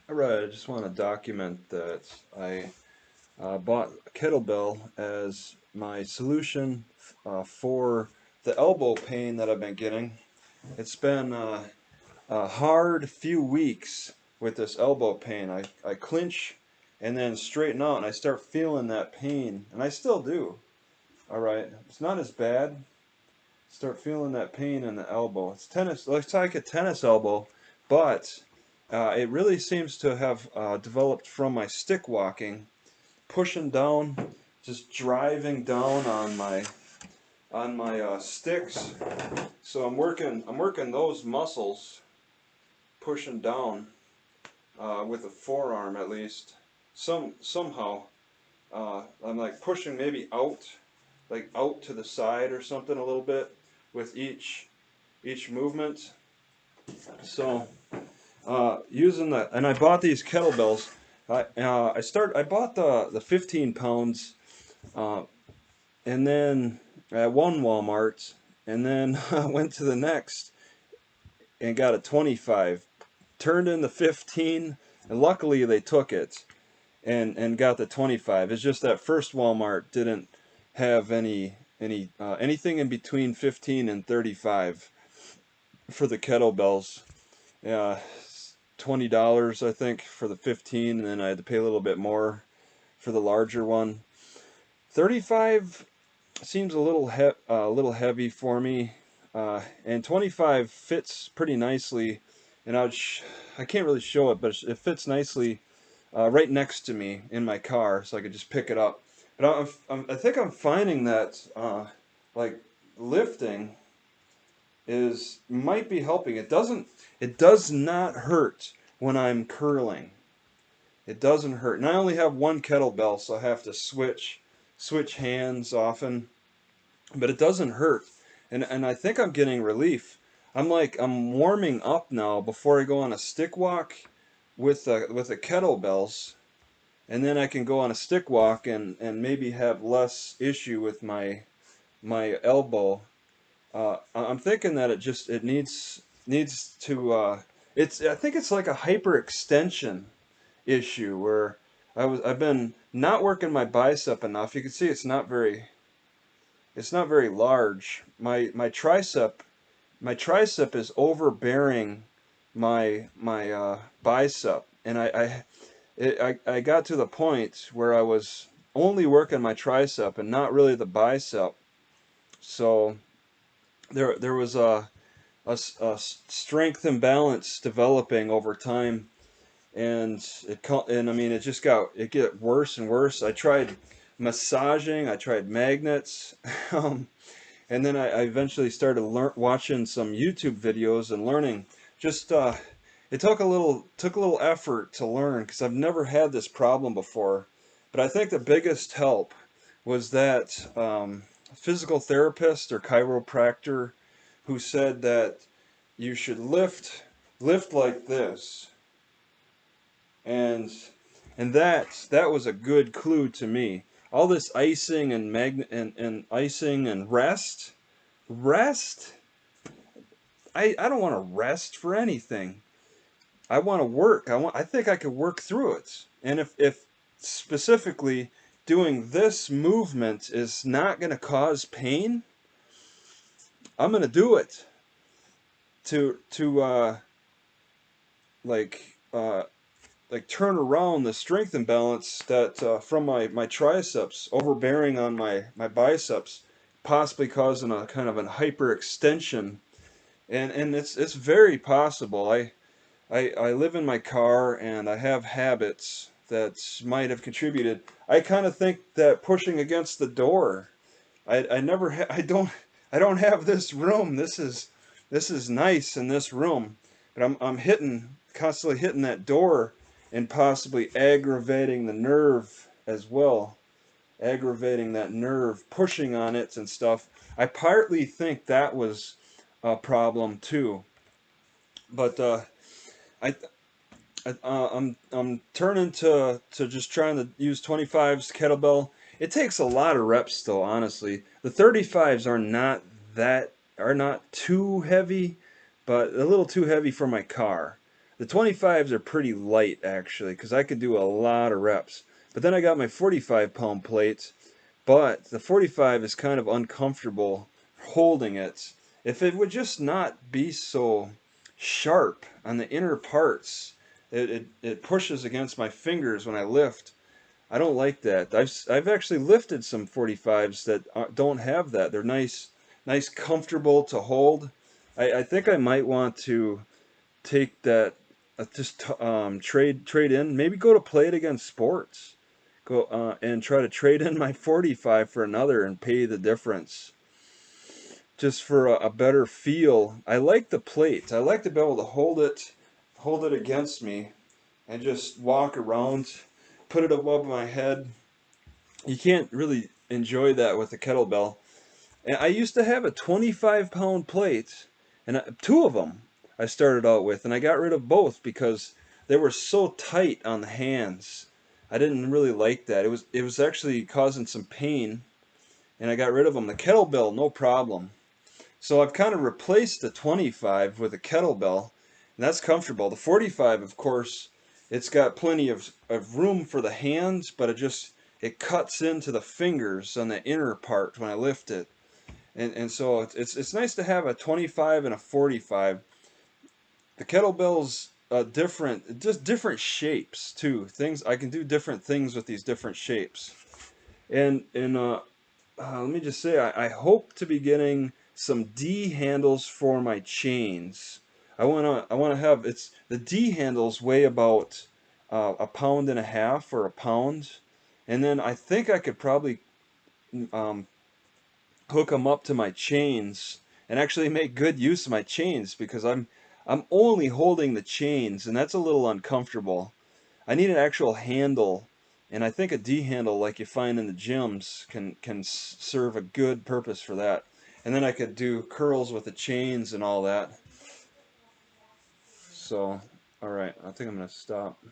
Alright, I just want to document that I bought a kettlebell as my solution for the elbow pain that I've been getting. It's been a hard few weeks with this elbow pain. I clinch and then straighten out and I start feeling that pain, and I still do. Alright, it's not as bad. Start feeling that pain in the elbow. It's tennis, looks like a tennis elbow, but it really seems to have developed from my stick walking, pushing down, just driving down on my sticks. So I'm working those muscles, pushing down with the forearm at least. Somehow I'm like pushing maybe out, like out to the side or something a little bit with each movement. So using the, and I bought these kettlebells. I bought the 15 pounds, uh, and then at one Walmart, and then I went to the next and got a 25. Turned in the 15, and luckily they took it and got the 25. It's just that first Walmart didn't have anything in between 15 and 35 for the kettlebells. Yeah, $20 I think for the 15, and then I had to pay a little bit more for the larger one. 35 seems a little heavy for me, and 25 fits pretty nicely. And I can't really show it, but it fits nicely right next to me in my car, so I could just pick it up. But I think I'm finding that like lifting is might be helping. It does not hurt when I'm curling. It doesn't hurt. And I only have one kettlebell, so I have to switch hands often, but it doesn't hurt. And I think I'm getting relief. I'm warming up now before I go on a stick walk with the kettlebells, and then I can go on a stick walk and maybe have less issue with my elbow. I'm thinking that it needs to I think it's like a hyperextension issue where I've been not working my bicep enough. You can see it's not very large. My tricep is overbearing my bicep, and I got to the point where I was only working my tricep and not really the bicep. So there was a strength imbalance developing over time, and I mean it get worse and worse. I tried massaging, I tried magnets, and then I eventually started watching some YouTube videos and learning. Just it took a little effort to learn because I've never had this problem before. But I think the biggest help was that physical therapist or chiropractor who said that you should lift like this, and that was a good clue to me. All this icing and and icing and rest. I don't want to rest for anything. I want to work. I think I could work through it. And if specifically doing this movement is not going to cause pain, I'm going to do it to like uh, like turn around the strength imbalance that from my triceps overbearing on my biceps, possibly causing a kind of a hyperextension. And it's very possible. I live in my car and I have habits that might have contributed. I kind of think that pushing against the door. I never I don't have this room. This is nice in this room, but I'm constantly hitting that door and possibly aggravating the nerve as well. Aggravating that nerve, pushing on it and stuff. I partly think that was a problem too. But I I'm turning to just trying to use 25s kettlebell. It takes a lot of reps though, honestly. The 35s are not too heavy, but a little too heavy for my car. The 25s are pretty light actually, because I could do a lot of reps. But then I got my 45-pound plates, but the 45 is kind of uncomfortable holding it. If it would just not be so sharp on the inner parts, it pushes against my fingers when I lift. I don't like that. I've actually lifted some 45s that don't have that. They're nice, comfortable to hold. I think I might want to take that, just trade in. Maybe go to Play It Against Sports. Go and try to trade in my 45 for another and pay the difference, just for a better feel. I like the plates. I like to be able to hold it against me, and just walk around, put it above my head. You can't really enjoy that with a kettlebell. And I used to have a 25-pound plate, and two of them I started out with, and I got rid of both because they were so tight on the hands. I didn't really like that. It was actually causing some pain, and I got rid of them. The kettlebell, no problem. So I've kind of replaced the 25 with a kettlebell, and that's comfortable. The 45, of course, it's got plenty of room for the hands, but it cuts into the fingers on the inner part when I lift it. And so it's nice to have a 25 and a 45. The kettlebells different, just different shapes too. Things I can do different things with these different shapes. And let me just say, I hope to be getting some D handles for my chains. I wanna have, it's the D handles weigh about a pound and a half or a pound, and then I think I could probably um, hook them up to my chains and actually make good use of my chains, because I'm only holding the chains, and that's a little uncomfortable. I need an actual handle, and I think a D handle like you find in the gyms can serve a good purpose for that. And then I could do curls with the chains and all that. So, all right, I think I'm gonna stop.